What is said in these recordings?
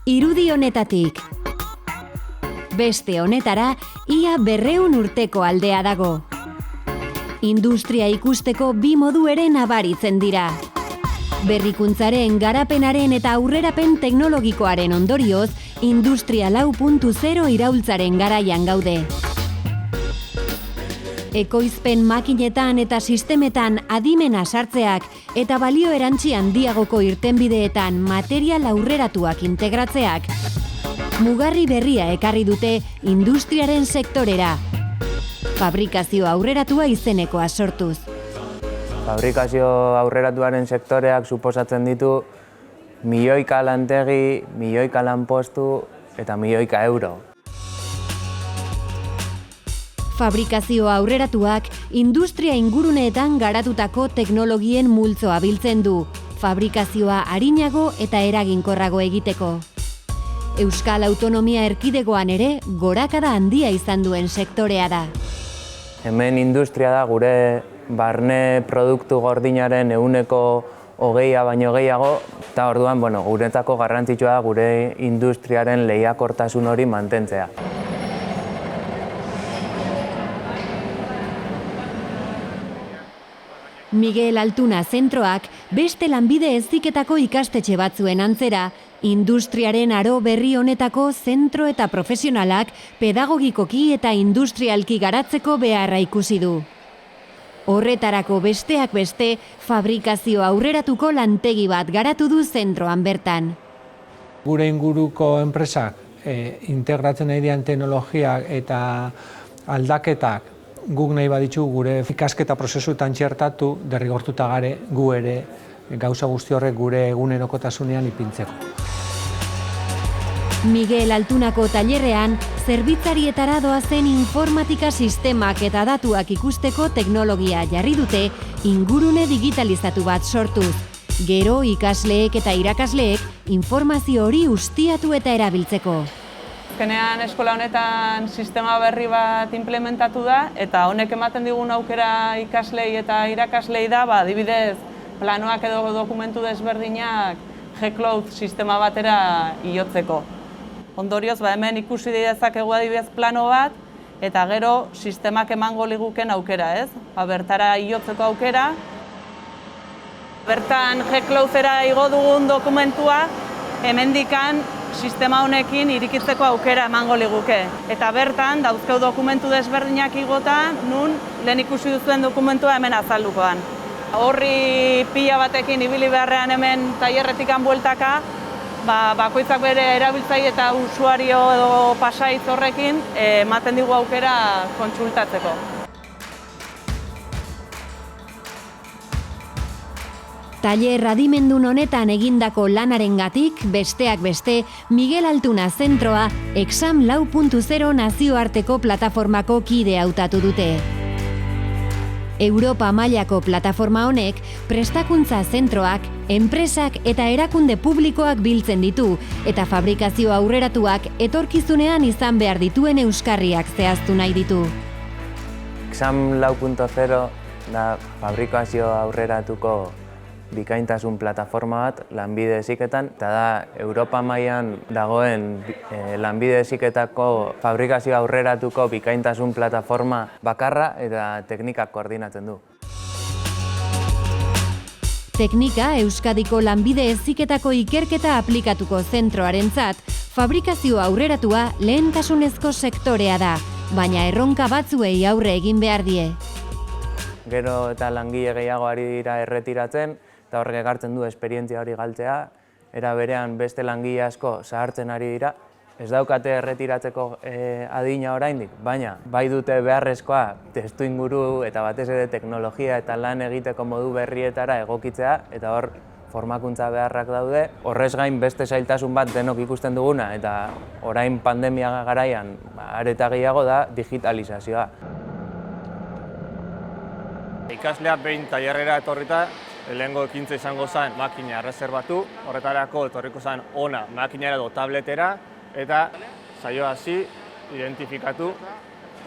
irudi honetatik. Beste honetara, ia 200 urteko aldea dago. Industria ikusteko bi modu ere nabaritzen dira. Berrikuntzaren, garapenaren eta aurrerapen teknologikoaren ondorioz, Industria 4.0 iraultzaren garaian gaude. Ekoizpen makinetan eta sistemetan adimena sartzeak eta balio erantzi handiagoko irtenbideetan material aurreratuak integratzeak, mugarri berria ekarri dute industriaren sektorera. Fabrikazio aurreratua izenekoa sortuz. Fabrikazio aurreratuaren sektoreak suposatzen ditu milioika lantegi, milioika lanpostu eta milioika euro. Fabrikazio aurreratuak industria inguruneetan garatutako teknologien multzoa biltzen du, fabrikazioa arinago eta eraginkorrago egiteko. Euskal Autonomia Erkidegoan ere gorakada handia izan duen sektorea da. Hemen industria da gure barne produktu gordinaren 20% baino gehiago, eta orduan, guretzako garrantzitsua da gure industriaren lehiakortasun hori mantentzea. Miguel Altuna zentroak beste lanbide heziketako ikastetxe batzuen antzera, industriaren aro berri honetako zentro eta profesionalak pedagogikoki eta industrialki garatzeko beharra ikusi du. Horretarako besteak beste, fabrikazio aurreratuko lantegi bat garatu du zentroan bertan. Gure inguruko enpresak integratzen nahi dian teknologiak eta aldaketak guk nahi baditzu gure ikasketa prozesuetan txertatu, derrigortuta gare gu ere gauza guzti horrek gure egunerokotasunean ipintzeko. Miguel Altunako tailerrean, zerbitzarietara doazen informatika sistemak eta datuak ikusteko teknologia jarri dute ingurune digitalizatu bat sortuz. Gero ikasleek eta irakasleek informazio hori ustiatu eta erabiltzeko. Azkenean eskola honetan sistema berri bat implementatu da eta honek ematen digun aukera ikaslei eta irakaslei da, adibidez, planoak edo dokumentu desberdinak G-Cloud sistema batera igotzeko. Ondorioz, hemen ikusi dezakegu adibidez plano bat eta gero sistemak emango liguken aukera, ez? Bertara igotzeko aukera. Bertan G-Cloudera igo dugun dokumentua hemendikan sistema honekin irikitzeko aukera emango liguke. Eta bertan, dauzkeu dokumentu desberdinak igota, nun lehen ikusi duzuen dokumentua hemen azaldukoan. Horri pila batekin ibili beharrean hemen tailerretikan bueltaka, bakoitzak bere erabiltzaile eta usuario edo pasaitz horrekin ematen digu aukera kontsultatzeko. Tailer adimendun honetan egindako lanarengatik, besteak beste, Miguel Altuna zentroa Exam 4.0 nazioarteko plataformako kide hautatu dute. Europa mailako plataforma honek prestakuntza zentroak, enpresak eta erakunde publikoak biltzen ditu eta fabrikazio aurreratuak etorkizunean izan behar dituen euskarriak zehaztu nahi ditu. Exam 4.0 da fabrikazio aurreratuko bikaintasun plataforma bat lanbide heziketan, eta da Europa mailan dagoen lanbide heziketako fabrikazio aurreratuko bikaintasun plataforma bakarra eta teknikak koordinatzen du. Teknika Euskadiko lanbide heziketako ikerketa aplikatuko zentroarentzat, fabrikazio aurreratua lehentasunezko sektorea da, baina erronka batzuei aurre egin behar die. Gero eta langile gehiago ari dira erretiratzen, eta horrek ekartzen du esperientzia hori galtzea, era berean beste langile asko zahartzen ari dira, ez daukate erretiratzeko adina oraindik, baina bai dute beharrezkoa testuinguru eta batez ere teknologia eta lan egiteko modu berrietara egokitzea, eta hor formakuntza beharrak daude. Horrez gain beste zailtasun bat denok ikusten duguna, eta orain pandemia garaian are gehiago da digitalizazioa. Ikasleak behin tailerrera etorrita, lehengo ekintza izango zen makina erreserbatu, horretarako etorriko zen ona makinera edo tabletera, eta saio hasi, identifikatu,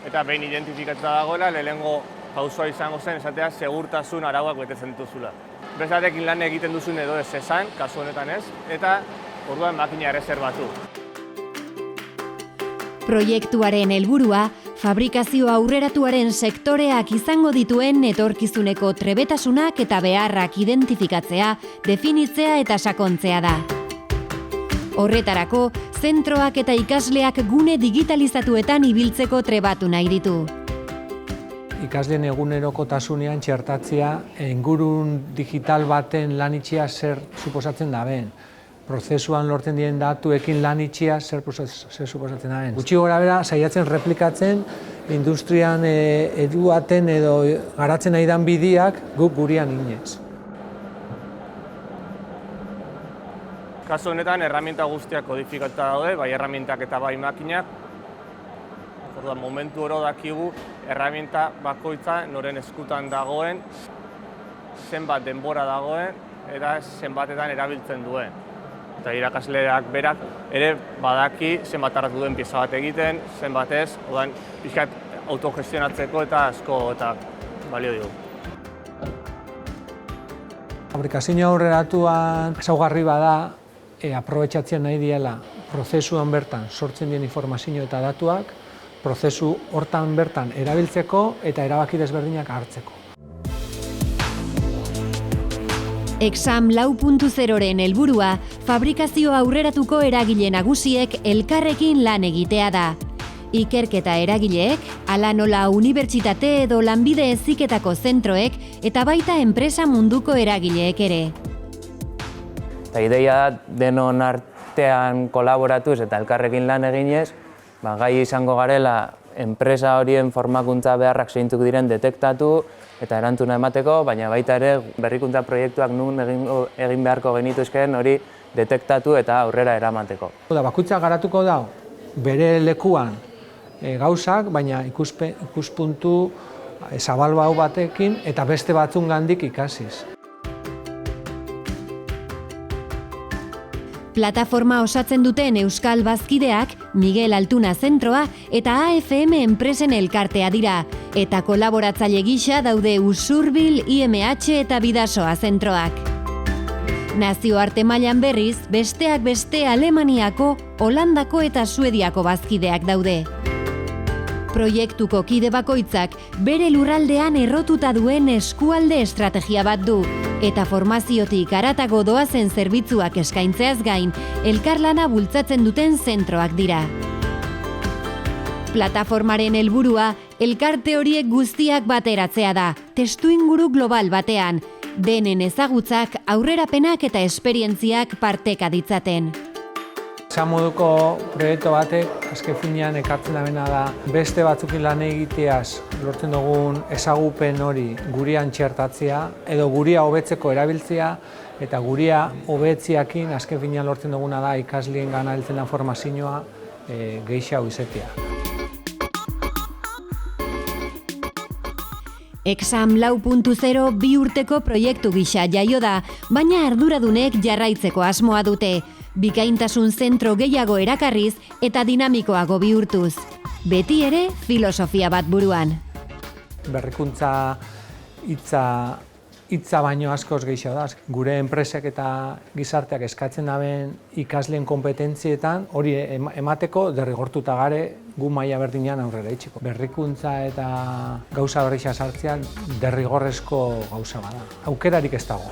eta behin identifikatuta dagoela, lehengo pausua izango zen esatea segurtasun arauak betetzen dituzula. Bestarekin lan egiten duzun edo ez esan, kasu honetan ez, eta orduan makina erreserbatu. Proiektuaren helburua, fabrikazio aurreratuaren sektoreak izango dituen etorkizuneko trebetasunak eta beharrak identifikatzea, definitzea eta sakontzea da. Horretarako, zentroak eta ikasleak gune digitalizatuetan ibiltzeko trebatu nahi ditu. Ikasleen egunerokotasunean txertatzea ingurun digital baten lanitxea zer suposatzen daben. Prozesuan lortzen diren datuekin lanitxea zer suposatzen daben. Gutxi gora bera, saiatzen replikatzen industrian eduaten edo garatzen nahi dan bidiak guk gurean inez. Kasu honetan, erraminta guztiak kodifikatuta daude, bai erramintak eta bai makinak. Orduan, momentu oro dakigu, erraminta bakoitza noren eskutan dagoen, zenbat denbora dagoen, eta zenbatetan erabiltzen duen. Eta irakasleak berak ere badaki zenbat tardatu duen pieza bat egiten, zenbat ez, orduan pixkat autogestionatzeko eta asko eta balio digu. Fabrikazio aurreratuan ezaugarri bada, aprobetxatzen nahi diela prozesuan bertan sortzen dien informazio eta datuak, prozesu hortan bertan erabiltzeko eta erabaki desberdinak hartzeko. Exam 4.0-ren helburua, fabrikazio aurreratuko eragile nagusiek elkarrekin lan egitea da. Ikerketa eragileek, hala nola unibertsitate edo lanbide heziketako zentroek eta baita enpresa munduko eragileek ere. Eta ideia denon artean kolaboratuz eta elkarrekin lan eginez, gai izango garela enpresa horien formakuntza beharrak zeintzuk diren detektatu eta erantzuna emateko, baina baita ere berrikuntza proiektuak nun egin beharko genituzkeen hori detektatu eta aurrera eramateko. Bakoitzak garatuko da bere lekuan gauzak, baina ikuspuntu zabalbau batekin eta beste batzungandik ikasiz. Plataforma osatzen duten Euskal Bazkideak, Miguel Altuna Zentroa eta AFM enpresen elkartea dira, eta kolaboratzaile gisa daude Usurbil, IMH eta Bidasoa zentroak. Nazioarte mailan berriz, besteak beste Alemaniako, Holandako eta Suediako bazkideak daude. Proiektuko kide bakoitzak bere lurraldean errotuta duen eskualde estrategia bat du, eta formaziotik haratago doazen zerbitzuak eskaintzeaz gain, elkarlana bultzatzen duten zentroak dira. Plataformaren helburua, elkarte horiek guztiak bateratzea da, testuinguru global batean, denen ezagutzak, aurrerapenak eta esperientziak parteka ditzaten. Esan moduko proiektu batek, azken finean ekartzen dabena da, beste batzukin lan egiteaz lortzen dugun ezagupen hori gurean txertatzea, edo gurea hobetzeko erabiltzea, eta gurea hobetziakin azken finean lortzen duguna da ikasleen gana heltzen da formazioa gehiago izatea. Exam 4.0 bi urteko proiektu gisa jaio da, baina arduradunek jarraitzeko asmoa dute, bikaintasun zentro gehiago erakarriz eta dinamikoago bihurtuz. Beti ere filosofia bat buruan. Berrikuntza hitza baino askoz gehiago da. Gure enpresek eta gizarteak eskatzen daben ikasleen konpetentzietan hori emateko derrigortuta gare gu maila berdinean aurrera itxiko. Berrikuntza eta gauza berrixa sartzea derrigorrezko gauza bada. Aukerarik ez dago.